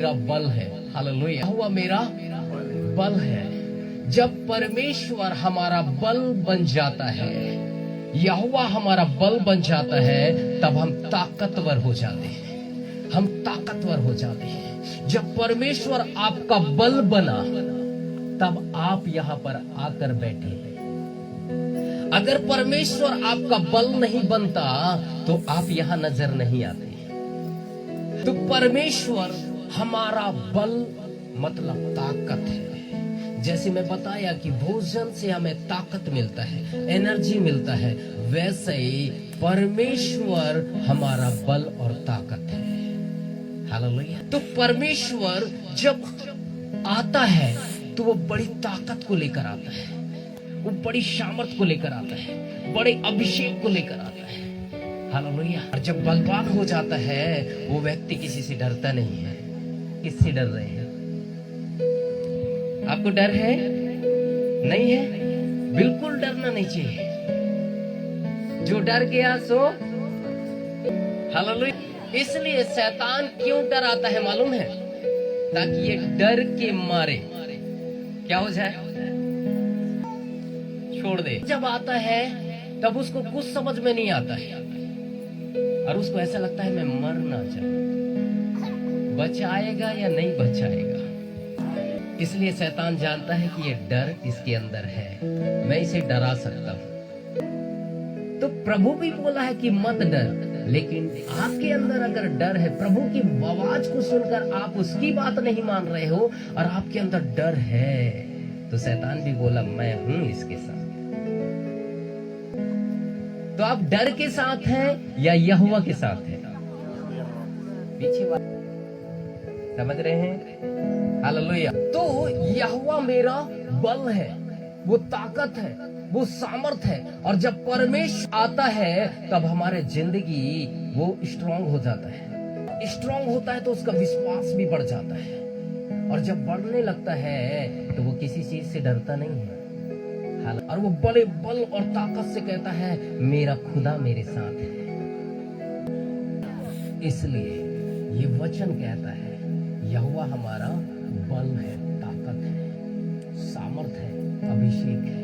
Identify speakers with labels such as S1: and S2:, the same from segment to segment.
S1: मेरा बल है। हालेलुया। यहोवा मेरा बल है। जब परमेश्वर हमारा बल बन जाता है, यहोवा हमारा बल बन जाता है, तब हम ताकतवर हो जाते हैं। हम ताकतवर हो जाते हैं। जब परमेश्वर आपका बल बना, तब आप यहां पर आकर बैठे। अगर परमेश्वर आपका बल नहीं बनता तो आप यहां नजर नहीं आते। तो परमेश्वर हमारा बल मतलब ताकत है। जैसे मैं बताया कि भोजन से हमें ताकत मिलता है, एनर्जी मिलता है, वैसे ही परमेश्वर हमारा बल और ताकत है। हालेलुया। तो परमेश्वर जब आता है तो वो बड़ी ताकत को लेकर आता है, वो बड़ी सामर्थ को लेकर आता है, बड़े अभिषेक को लेकर आता है। हालेलुया। और जब बलवान हो जाता है, वो व्यक्ति किसी से डरता नहीं है। किससे डर रहे हैं? आपको डर है? नहीं है? बिल्कुल डरना नहीं चाहिए। जो डर गया सो हालेलुया। इसलिए शैतान क्यों डराता है मालूम है? ताकि ये डर के मारे क्या हो जाए, छोड़ दे। जब आता है तब उसको कुछ समझ में नहीं आता है और उसको ऐसा लगता है मैं मर ना जाऊं, बचाएगा या नहीं बचाएगा। इसलिए शैतान जानता है कि ये डर इसके अंदर है, मैं इसे डरा सकता हूं। तो प्रभु भी बोला है कि मत डर, लेकिन आपके अंदर अगर डर है, प्रभु की आवाज को सुनकर आप उसकी बात नहीं मान रहे हो और आपके अंदर डर है, तो शैतान भी बोला मैं हूं इसके साथ। तो आप डर के साथ हैं या यहोवा के साथ हैं? पीछे बात समझ रहे हैं? हालेलुया। तो यहोवा मेरा बल है, वो ताकत है, वो सामर्थ है। और जब परमेश्वर आता है तब हमारे जिंदगी वो स्ट्रांग हो जाता है। स्ट्रांग होता है तो उसका विश्वास भी बढ़ जाता है, और जब बढ़ने लगता है तो वो किसी चीज से डरता नहीं है। और वो बड़े बल और ताकत से कहता है मेरा खुदा मेरे साथ है। इसलिए ये वचन कहता है यहोवा हमारा बल है, ताकत है, सामर्थ है, अभिषेक है।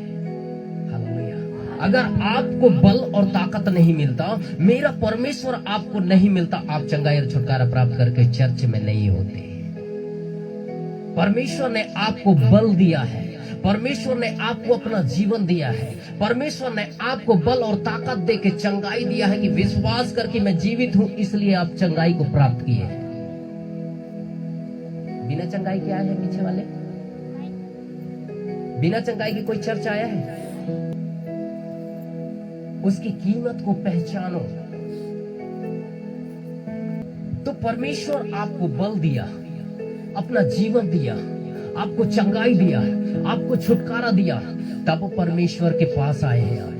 S1: हालेलुया। अगर आपको बल और ताकत नहीं मिलता, मेरा परमेश्वर आपको नहीं मिलता, आप चंगाई और छुटकारा प्राप्त करके चर्च में नहीं होते। परमेश्वर ने आपको बल दिया है, परमेश्वर ने आपको अपना जीवन दिया है, परमेश्वर ने आपको बल और ताकत दे के चंगाई दिया है कि विश्वास करके मैं जीवित हूं, इसलिए आप चंगाई को प्राप्त किए हैं। बिना चंगाई के आए हैं पीछे वाले? बिना चंगाई के कोई चर्च आया है? उसकी कीमत को पहचानो। तो परमेश्वर आपको बल दिया, अपना जीवन दिया, आपको चंगाई दिया, आपको छुटकारा दिया, तब परमेश्वर के पास आए हैं आप।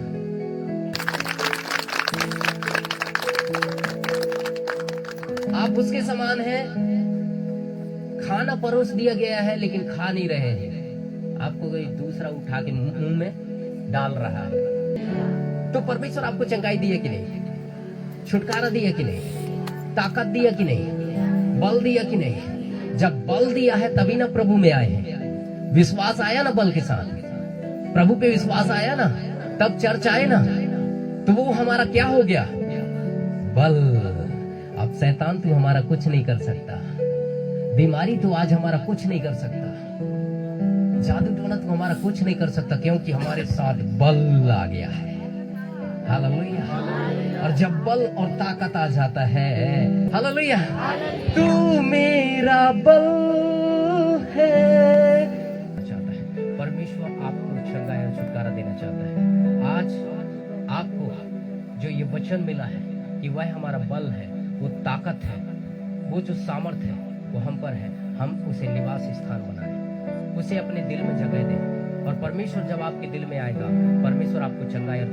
S1: आप उसके समान हैं। खाना परोस दिया गया है लेकिन खा नहीं रहे हैं, आपको कोई दूसरा उठा के मुंह में डाल रहा है। तो परमेश्वर आपको चंगाई दिया कि नहीं? छुटकारा दिया कि नहीं? ताकत दिया कि नहीं? बल दिया कि नहीं? जब बल दिया है तभी ना प्रभु में आए हैं। विश्वास आया ना बल के साथ, प्रभु पे विश्वास आया ना, तब चर्च आए ना। तो वो हमारा क्या हो गया? बल। अब शैतान तू हमारा कुछ नहीं कर सकता, बीमारी तो आज हमारा कुछ नहीं कर सकता, जादू टोना तो हमारा कुछ नहीं कर सकता, क्योंकि हमारे साथ बल आ गया है। हालेलुया। और जब बल और ताकत आ जाता है, हालेलुया, तू मेरा बल है। परमेश्वर आपको चंगाई और छुटकारा देना चाहता है। आज आपको जो ये वचन मिला है कि वह हमारा बल है, वो ताकत है, वो जो सामर्थ है वो हम पर है, हम उसे निवास स्थान बनाएं, उसे अपने दिल में जगह दें। और परमेश्वर जब आपके दिल में आएगा, परमेश्वर आपको चंगाई और